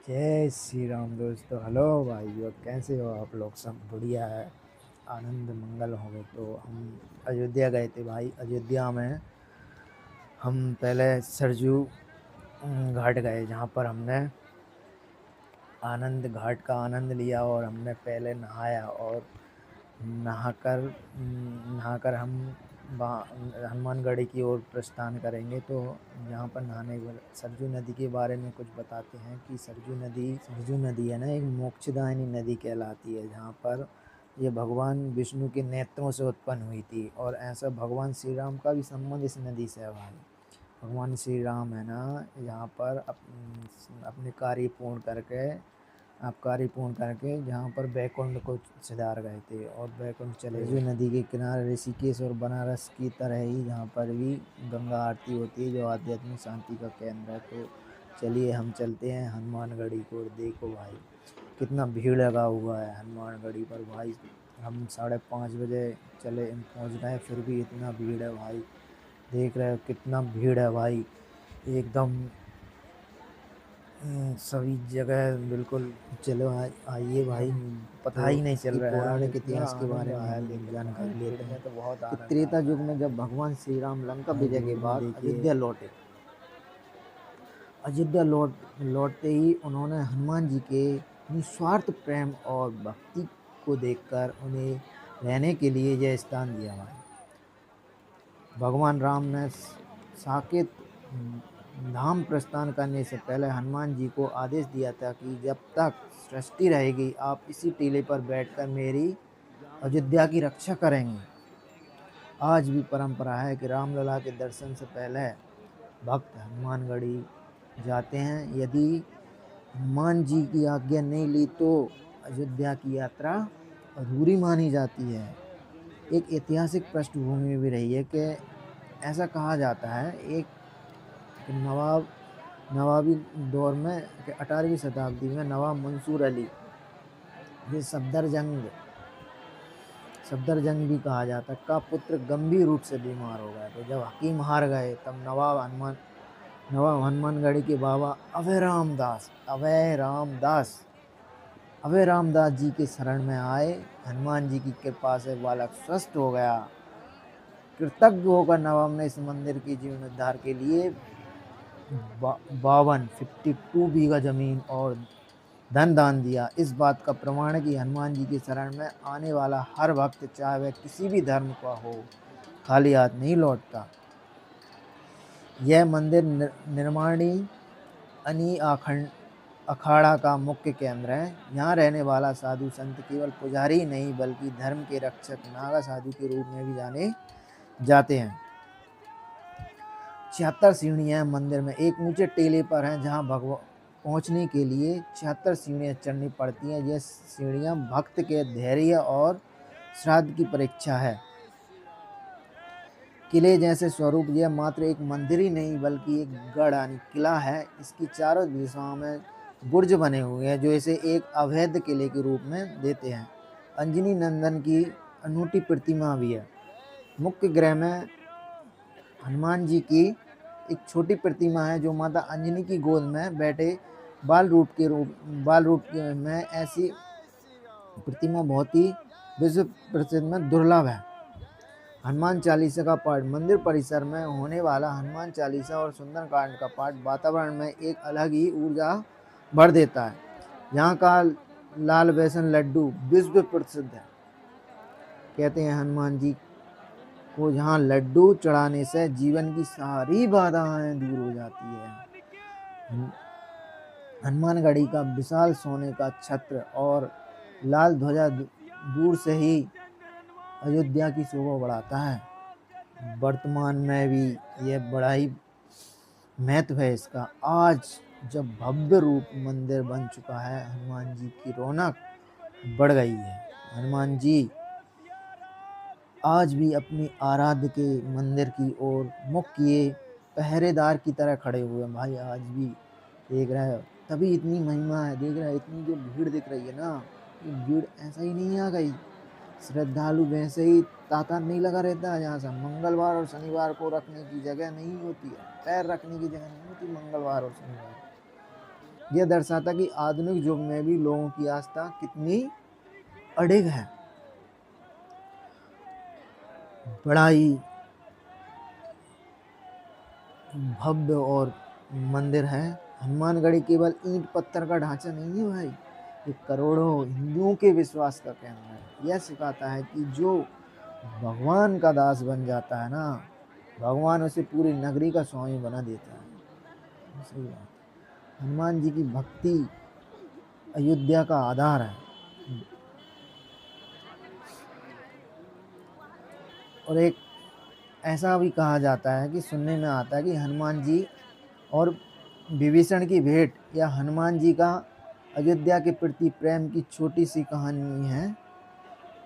जय श्री राम दोस्तों। हेलो भाइयों, कैसे हो आप लोग? सब बढ़िया है, आनंद मंगल होंगे। तो हम अयोध्या गए थे भाई। अयोध्या में हम पहले सरजू घाट गए, जहाँ पर हमने आनंद घाट का आनंद लिया और हमने पहले नहाया। और नहाकर हम हनुमानगढ़ी की ओर प्रस्थान करेंगे। तो यहाँ पर नहाने के सरजू नदी के बारे में कुछ बताते हैं कि सरजू नदी है ना, एक मोक्षदायिनी नदी कहलाती है, जहाँ पर ये भगवान विष्णु के नेत्रों से उत्पन्न हुई थी। और ऐसा भगवान श्री राम का भी संबंध इस नदी से है भाई। भगवान श्री राम है ना, यहाँ पर अपने कार्य पूर्ण करके आबकारी पूर्ण करके जहाँ पर बैकुंठ को सिधार गए थे और बैकुंठ चले गए। नदी के किनारे ऋषिकेश और बनारस की तरह ही यहाँ पर भी गंगा आरती होती है, जो आध्यात्मिक शांति का केंद्र है। तो चलिए हम चलते हैं हनुमानगढ़ी को। और देखो भाई, कितना भीड़ लगा हुआ है हनुमानगढ़ी पर भाई। हम 5:30 बजे चले पहुँच गए, फिर भी इतना भीड़ है भाई। देख रहे हो कितना भीड़ है भाई, एकदम सभी जगह बिल्कुल। चलो आइए भाई, पता ही नहीं चल रहा है, पौराणिक इतिहास के बारे में जानकारी लेते हैं। तो बहुत कि त्रेता युग में जब भगवान श्री राम लंका विजय के बाद अयोध्या लौटे, लौटते ही उन्होंने हनुमान जी के निस्वार्थ प्रेम और भक्ति को देखकर उन्हें रहने के लिए यह स्थान दिया भाई। भगवान राम ने साकेत धाम प्रस्थान करने से पहले हनुमान जी को आदेश दिया था कि जब तक सृष्टि रहेगी आप इसी टीले पर बैठकर मेरी अयोध्या की रक्षा करेंगे। आज भी परंपरा है कि रामलला के दर्शन से पहले भक्त हनुमानगढ़ी जाते हैं। यदि हनुमान जी की आज्ञा नहीं ली तो अयोध्या की यात्रा अधूरी मानी जाती है। एक ऐतिहासिक पृष्ठभूमि भी रही है कि ऐसा कहा जाता है एक नवाबी दौर में 18वीं शताब्दी में नवाब मंसूर अली, ये सफदरजंग भी कहा जाता है, का पुत्र गंभीर रूप से बीमार हो गया। तो जब हकीम हार गए तब नवाब हनुमानगढ़ी के बाबा अभय रामदास जी के शरण में आए। हनुमान जी की कृपा से बालक स्वस्थ हो गया। कृतज्ञ होकर नवाब ने इस मंदिर के जीर्णोद्धार के लिए 52 बीघा जमीन और धन दान दिया। इस बात का प्रमाण है कि हनुमान जी की शरण में आने वाला हर भक्त, चाहे वह किसी भी धर्म का हो, खाली हाथ नहीं लौटता। यह मंदिर निर्माणी अखाड़ा का मुख्य केंद्र है। यहाँ रहने वाला साधु संत केवल पुजारी नहीं बल्कि धर्म के रक्षक नागा साधु के रूप में भी जाने जाते हैं। 76 सीढ़ियां मंदिर में एक ऊंचे टीले पर हैं, जहां पहुंचने के लिए 76 सीढ़ियां चढ़नी पड़ती हैं। ये सीढ़ियां भक्त के धैर्य और श्राद्ध की परीक्षा है। किले जैसे स्वरूप यह मात्र एक मंदिर ही नहीं बल्कि एक गढ़ यानी किला है। इसकी चारों दिशाओं में बुर्ज बने हुए हैं जो इसे एक अवैध किले के रूप में देते हैं। अंजनी नंदन की अनूठी प्रतिमा भी है। मुख्य गृह में हनुमान जी की एक छोटी प्रतिमा है जो माता अंजनी की गोद में बैठे बाल रूप में। ऐसी प्रतिमा बहुत ही विश्व प्रसिद्ध में दुर्लभ है। हनुमान चालीसा का पाठ मंदिर परिसर में होने वाला हनुमान चालीसा और सुंदरकांड का पाठ वातावरण में एक अलग ही ऊर्जा भर देता है। यहाँ का लाल बेसन लड्डू विश्व प्रसिद्ध है। कहते हैं हनुमान जी को जहाँ लड्डू चढ़ाने से जीवन की सारी बाधाएं दूर हो जाती है। हनुमानगढ़ी का विशाल सोने का छत्र और लाल ध्वजा दूर से ही अयोध्या की शोभा बढ़ाता है। वर्तमान में भी यह बड़ा ही महत्व है इसका। आज जब भव्य रूप मंदिर बन चुका है, हनुमान जी की रौनक बढ़ गई है। हनुमान जी आज भी अपनी आराध्य के मंदिर की ओर मुख किए पहरेदार की तरह खड़े हुए हैं भाई। आज भी देख रहे हो, तभी इतनी महिमा है। देख रहे हो इतनी जो भीड़ दिख रही है ना, ये भीड़ ऐसा ही नहीं आ गई। श्रद्धालु वैसे ही तांता नहीं लगा रहता है। यहाँ से मंगलवार और शनिवार को रखने की जगह नहीं होती है, पैर रखने की जगह नहीं होती मंगलवार और शनिवार। यह दर्शाता कि आधुनिक युग में भी लोगों की आस्था कितनी अडिग है। बड़ा ही भव्य और मंदिर है। हनुमानगढ़ी केवल ईंट पत्थर का ढांचा नहीं है भाई, ये करोड़ों हिंदुओं के विश्वास का केंद्र है। यह सिखाता है कि जो भगवान का दास बन जाता है ना, भगवान उसे पूरी नगरी का स्वामी बना देता है। सही बात। हनुमान जी की भक्ति अयोध्या का आधार है। और एक ऐसा भी कहा जाता है कि सुनने में आता है कि हनुमान जी और विभीषण की भेंट या हनुमान जी का अयोध्या के प्रति प्रेम की छोटी सी कहानी है।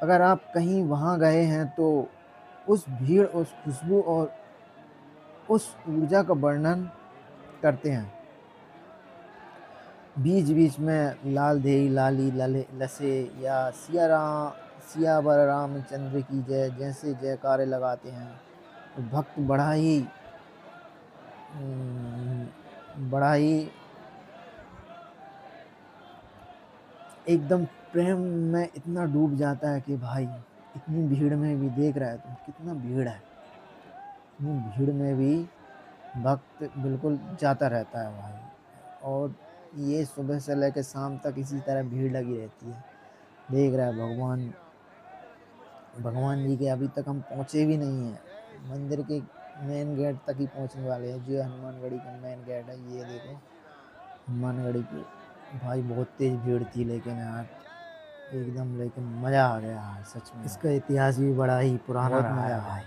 अगर आप कहीं वहाँ गए हैं तो उस भीड़, उस खुशबू और उस ऊर्जा का वर्णन करते हैं। बीच बीच में लाल देई लाली लले लसे या सियावर रामचंद्र की जय जैसे जयकारे लगाते हैं। तो भक्त बड़ा ही एकदम प्रेम में इतना डूब जाता है कि भाई इतनी भीड़ में भी, देख रहा है तुम कितना भीड़ है, इतनी भीड़ में भी भक्त बिल्कुल जाता रहता है भाई। और ये सुबह से लेकर शाम तक इसी तरह भीड़ लगी रहती है। देख रहा है भगवान जी के अभी तक हम पहुँचे भी नहीं हैं, मंदिर के मेन गेट तक ही पहुँचने वाले हैं। जो हनुमानगढ़ी का मेन गेट है, ये देखो हनुमानगढ़ी की भाई बहुत तेज भीड़ थी, लेकिन यार एकदम लेकिन मज़ा आ गया यार सच में। इसका इतिहास भी बड़ा ही पुराना रहा है भाई।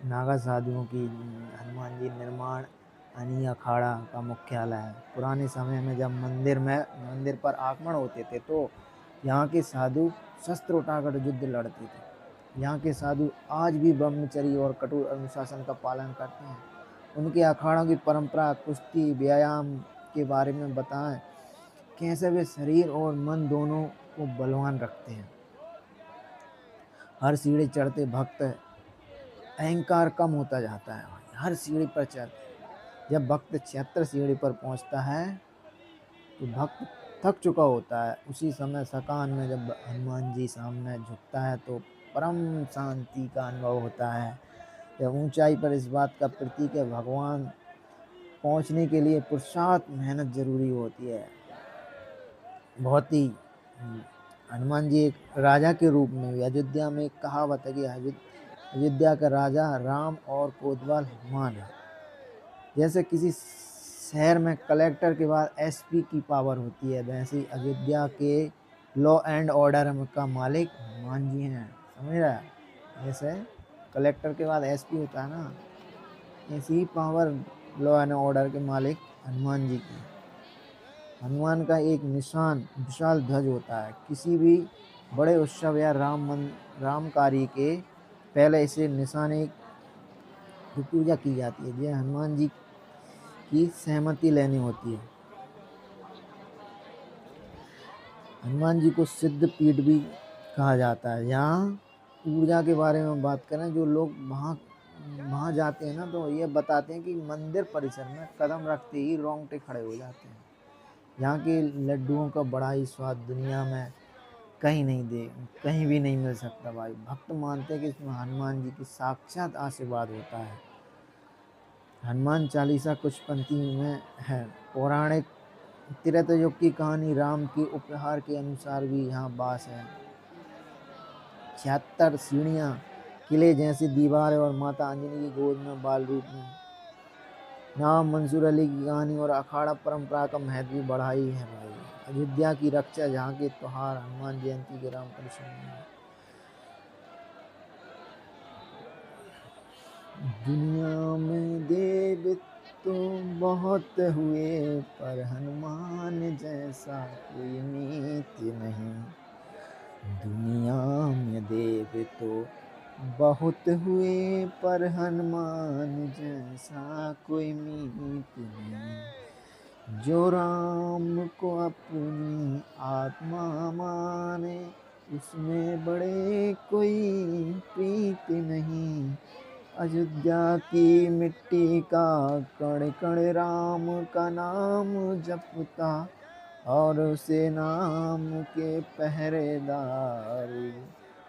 नागा साधुओं की हनुमान जी निर्माण अनी अखाड़ा का मुख्यालय है। पुराने समय में जब मंदिर पर आक्रमण होते थे तो यहाँ के साधु शस्त्र उठाकर युद्ध लड़ते थे। यहाँ के साधु आज भी ब्रह्मचर्य और कठोर अनुशासन का पालन करते हैं। उनके अखाड़ों की परंपरा कुश्ती व्यायाम के बारे में बताएं, कैसे वे शरीर और मन दोनों को बलवान रखते हैं। हर सीढ़ी चढ़ते भक्त अहंकार कम होता जाता है भाई। हर सीढ़ी पर चढ़ते जब भक्त 76 सीढ़ी पर पहुंचता है तो भक्त थक चुका होता है। उसी समय सकान में जब हनुमान जी सामने झुकता है तो परम शांति का अनुभव होता है। जब ऊंचाई पर इस बात का प्रतीक है भगवान पहुंचने के लिए पुरुषार्थ मेहनत जरूरी होती है। बहुत ही हनुमान जी एक राजा के रूप में भी, अयोध्या में एक कहावत है कि अयोध्या का राजा राम और कोतवाल हनुमान है। जैसे किसी शहर में कलेक्टर के बाद एसपी की पावर होती है, वैसे ही अयोध्या के लॉ एंड ऑर्डर का मालिक हनुमान जी हैं। समझ रहा है? जैसे कलेक्टर के बाद एसपी होता है ना, ऐसी पावर लॉ एंड ऑर्डर के मालिक हनुमान जी की। हनुमान का एक निशान विशाल ध्वज होता है। किसी भी बड़े उत्सव या राम कार्य के पहले इसे निशाने की पूजा की जाती है। यह हनुमान जी की सहमति लेनी होती है। हनुमान जी को सिद्ध पीठ भी कहा जाता है। यहाँ ऊर्जा के बारे में बात करें, जो लोग वहाँ जाते हैं ना तो ये बताते हैं कि मंदिर परिसर में कदम रखते ही रोंगटे खड़े हो जाते हैं। यहाँ के लड्डुओं का बड़ा ही स्वाद दुनिया में कहीं भी नहीं मिल सकता भाई। भक्त मानते हैं कि इसमें हनुमान जी की साक्षात आशीर्वाद होता है। हनुमान चालीसा कुछ पंक्ति में है। पौराणिक त्रेता युग की कहानी राम के उपहार के अनुसार भी यहाँ वास है। 76 सीढ़ियाँ, किले जैसी दीवारें और माता अंजनी की गोद में बाल रूप में नाम मंसूर अली की कहानी और अखाड़ा परंपरा का महत्व भी बढ़ा ही है भाई। अयोध्या की रक्षा जहाँ के त्योहार हनुमान जयंती के राम परिसर में। दुनिया में देव तो बहुत हुए पर हनुमान जैसा कोई मीत नहीं। दुनिया में देव तो बहुत हुए पर हनुमान जैसा कोई मीत नहीं। जो राम को अपनी आत्मा माने उसमें बड़े कोई प्रीत नहीं। अयोध्या की मिट्टी का कण कण राम का नाम जपता और उसे नाम के पहरेदार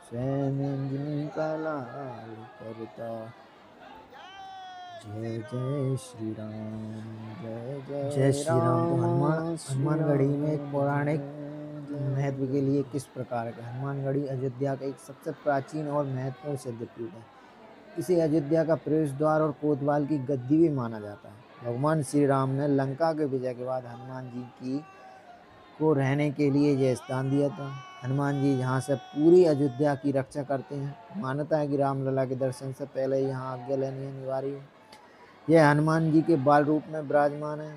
स्वयं अंजनी का लाल करता। जय जय श्री राम, जय जय जय श्री राम। तो श्री हनुमानगढ़ी में एक राम, पौराणिक जय महत्व के लिए किस प्रकार का। हनुमानगढ़ी अयोध्या का एक सबसे प्राचीन और महत्वपूर्ण सिद्धपीठ है। इसे अयोध्या का प्रवेश द्वार और कोतवाल की गद्दी भी माना जाता है। भगवान श्री राम ने लंका के विजय के बाद हनुमान जी की को रहने के लिए यह स्थान दिया था। हनुमान जी यहाँ से पूरी अयोध्या की रक्षा करते हैं। मान्यता है कि रामलला के दर्शन से पहले यहाँ आज्ञा लेनी अनिवार्य है। यह हनुमान जी के बाल रूप में विराजमान है।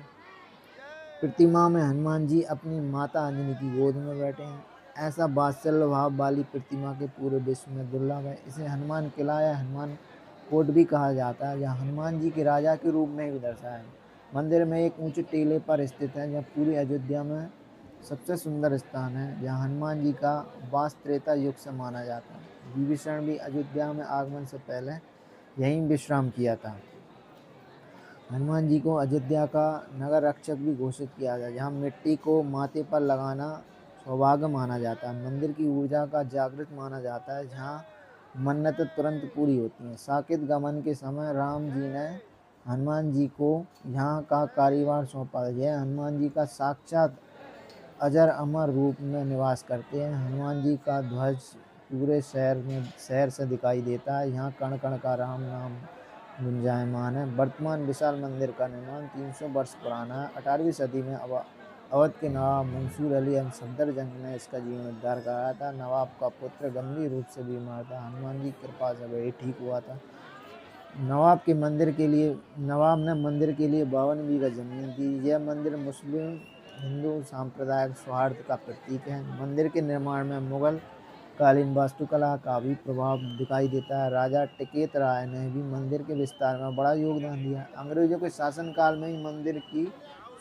प्रतिमा में हनुमान जी अपनी माता अंजनी की गोद में बैठे हैं। ऐसा वात्सल्य भाव वाली प्रतिमा के पूरे विश्व में दुर्लभ है। इसे हनुमान किला या हनुमान कोट भी कहा जाता है, जहाँ हनुमान जी के राजा के रूप में भी दर्शाया है। मंदिर में एक ऊंचे टीले पर स्थित है, जहाँ पूरी अयोध्या में सबसे सुंदर स्थान है, जहाँ हनुमान जी का वास त्रेता युग से माना जाता है। विभीषण भी अयोध्या में आगमन से पहले यहीं विश्राम किया था। हनुमान जी को अयोध्या का नगर रक्षक भी घोषित किया गया, जहाँ मिट्टी को माथे पर लगाना सौभाग्य माना जाता है। मंदिर की ऊर्जा का जागृत माना जाता है, जहाँ मन्नत तुरंत पूरी होती है। साकेत गमन के समय राम जी ने हनुमान जी को यहाँ का कार्यभार सौंपा। यह हनुमान जी का साक्षात अजर अमर रूप में निवास करते हैं। हनुमान जी का ध्वज पूरे शहर से दिखाई देता है। यहाँ कण कण का राम नाम गुंजायमान है। वर्तमान विशाल मंदिर का निर्माण 300 वर्ष पुराना है। 18वीं सदी में अवध के नवाब मंसूर अली सफदरजंग ने इसका जीर्णोद्धार कराया था। नवाब का पुत्र गंभीर रूप से बीमार था। हनुमान जी की कृपा से वही ठीक हुआ था। नवाब ने मंदिर के लिए 52 बीघा जमीन दी। यह मंदिर मुस्लिम हिंदू सांप्रदायिक सौहार्द का प्रतीक है। मंदिर के निर्माण में मुगल कालीन वास्तुकला का भी प्रभाव दिखाई देता है। राजा टिकैत राय ने भी मंदिर के विस्तार में बड़ा योगदान दिया। अंग्रेजों के शासनकाल में ही मंदिर की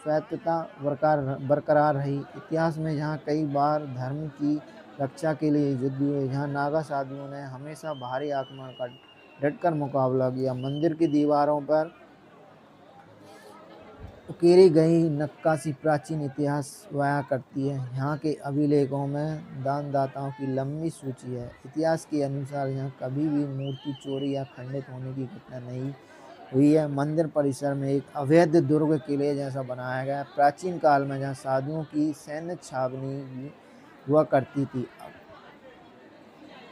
स्वायत्तता बरकरार रही। इतिहास में यहाँ कई बार धर्म की रक्षा के लिए युद्ध हुए। यहाँ नागा साधुओं ने हमेशा भारी आक्रमण का डटकर मुकाबला किया। मंदिर की दीवारों पर उकेरी गई नक्काशी प्राचीन इतिहास बयां करती है। यहाँ के अभिलेखों में दानदाताओं की लंबी सूची है। इतिहास के अनुसार यहाँ कभी भी मूर्ति चोरी या खंडित होने की घटना नहीं हुई है। मंदिर परिसर में एक अवैध दुर्ग किले जैसा बनाया गया है। प्राचीन काल में जहाँ साधुओं की सैन्य छावनी हुआ करती थी।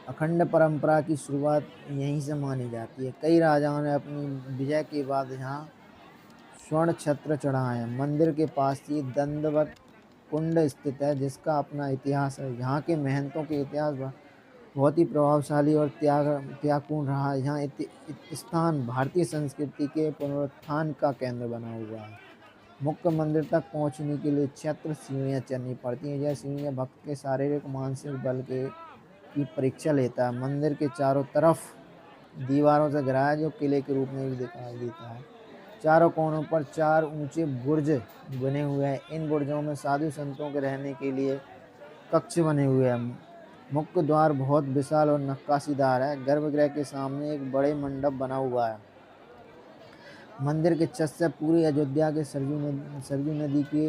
अखंड परंपरा की शुरुआत यहीं से मानी जाती है। कई राजाओं ने अपनी विजय के बाद यहाँ स्वर्ण छत्र चढ़ाए हैं। मंदिर के पास ही दंडवत कुंड स्थित है, जिसका अपना इतिहास है। यहाँ के महंतों के इतिहास बहुत ही प्रभावशाली और त्यागपूर्ण रहा है। यहाँ स्थान भारतीय संस्कृति के पुनरुत्थान का केंद्र बना हुआ है। मुख्य मंदिर तक पहुँचने के लिए छत्र सीढ़ियाँ चढ़नी पड़ती हैं। यह सीढ़ियाँ भक्त के शारीरिक मानसिक बल की परीक्षा लेता है। मंदिर के चारों तरफ दीवारों से घिरा है, जो किले के रूप में भी दिखाई देता है। चारों कोनों पर 4 ऊंचे बुर्ज बने हुए हैं। इन बुर्जों में साधु संतों के रहने के लिए कक्ष बने हुए हैं। मुख्य द्वार बहुत विशाल और नक्काशीदार है। गर्भगृह के सामने एक बड़े मंडप बना हुआ है। मंदिर के छत से पूरी अयोध्या के सरजू नदी के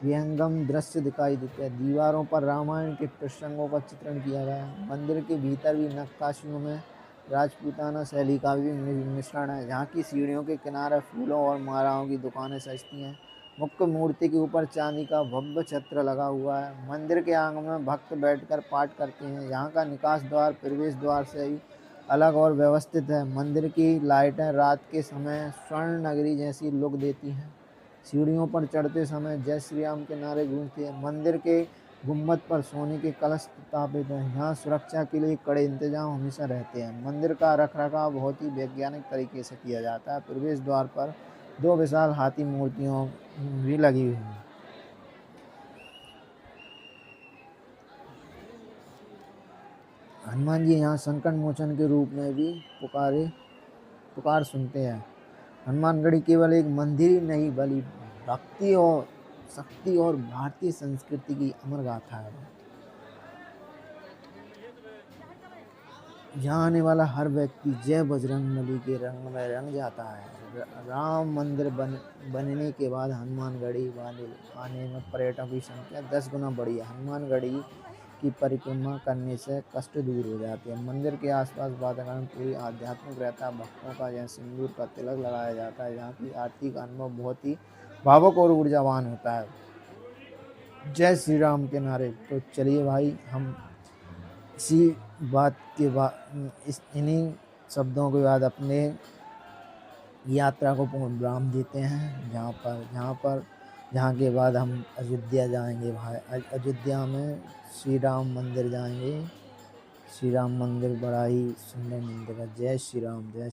विहंगम दृश्य दिखाई देते हैं। दीवारों पर रामायण के प्रसंगों का चित्रण किया गया है। मंदिर के भीतर भी नक्काशियों में राजपूताना शैली का भी मिश्रण है। यहाँ की सीढ़ियों के किनारे फूलों और मालाओं की दुकानें सजती हैं। मुख्य मूर्ति के ऊपर चांदी का भव्य छत्र लगा हुआ है। मंदिर के आंगन में भक्त बैठकर पाठ करते हैं। यहाँ का निकास द्वार प्रवेश द्वार से ही अलग और व्यवस्थित है। मंदिर की लाइटें रात के समय स्वर्ण नगरी जैसी लुक देती हैं। सीढ़ियों पर चढ़ते समय जय श्री राम के नारे गूंजते हैं। मंदिर के गुम्बद पर सोने के कलश स्थापित हैं। यहाँ सुरक्षा के लिए कड़े इंतजाम हमेशा रहते हैं। मंदिर का रखरखाव बहुत ही वैज्ञानिक तरीके से किया जाता है। प्रवेश द्वार पर 2 विशाल हाथी मूर्तियों भी लगी हुई हैं। हनुमान जी यहाँ संकट मोचन के रूप में भी पुकार सुनते हैं। हनुमानगढ़ी केवल एक मंदिर ही नहीं, बल्कि भक्ति और शक्ति और भारतीय संस्कृति की अमर गाथा है। यहाँ आने वाला हर व्यक्ति जय बजरंगबली के रंग में रंग जाता है। राम मंदिर बनने के बाद हनुमानगढ़ी वाले आने में पर्यटकों की संख्या 10 गुना बढ़ी है। हनुमानगढ़ी की परिक्रमा करने से कष्ट दूर हो जाते हैं। मंदिर के आसपास वातावरण पूरी आध्यात्मिक रहता है। भक्तों का यहाँ सिंदूर का तिलक लगाया जाता है। यहाँ की आरती का अनुभव बहुत ही भावुक और ऊर्जावान होता है। जय श्री राम के नारे। तो चलिए भाई, हम इसी बात के बाद इन्हीं शब्दों के बाद अपने यात्रा को पूर्ण विराम देते हैं। जहाँ के बाद हम अयोध्या जाएंगे भाई। अयोध्या में श्री राम मंदिर जाएंगे। श्री राम मंदिर बड़ा ही सुंदर मंदिर है। जय श्री राम। जय